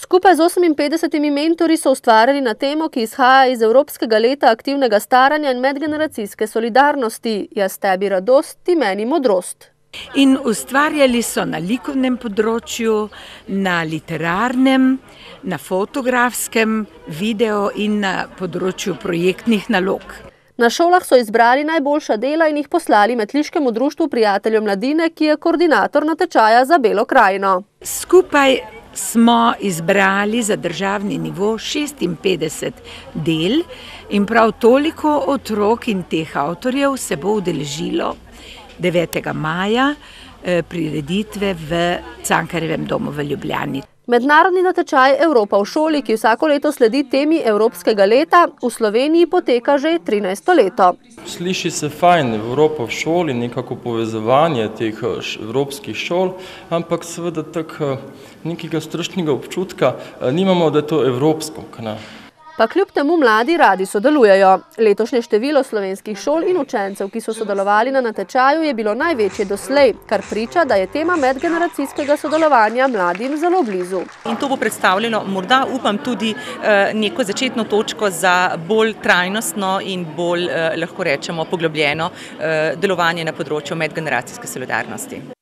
Skupaj z 58 mentorji so ustvarjali na temo, ki izhaja iz Evropskega leta aktivnega staranja in medgeneracijske solidarnosti. Jaz tebi radost, ti meni modrost. In ustvarjali so na likovnem področju, na literarnem, na fotografskem, video in na področju projektnih nalog. Na šolah so izbrali najboljša dela in jih poslali Metliškemu društvu prijateljev mladine, ki je koordinator natečaja za Belo krajino. Skupaj smo izbrali za državni nivo 56 del in prav toliko otrok in teh avtorjev se bo udeležilo 9. maja prireditve v Cankarjevem domu v Ljubljani. Mednarodni natečaj Evropa v šoli, ki vsako leto sledi temi Evropskega leta, v Sloveniji poteka že 13. leto. Sliši se fajn, Evropa v šoli, nekako povezovanje teh evropskih šol, ampak seveda tako nekega strašnega občutka nimamo, da je to evropsko. Pa kljub temu mladi radi sodelujejo. Letošnje število slovenskih šol in učencev, ki so sodelovali na natečaju, je bilo največje doslej, kar priča, da je tema medgeneracijskega sodelovanja mladim zelo blizu. In to bo predstavljeno, morda upam tudi neko začetno točko za bolj trajnostno in bolj, lahko rečemo, poglobljeno delovanje na področju medgeneracijske solidarnosti.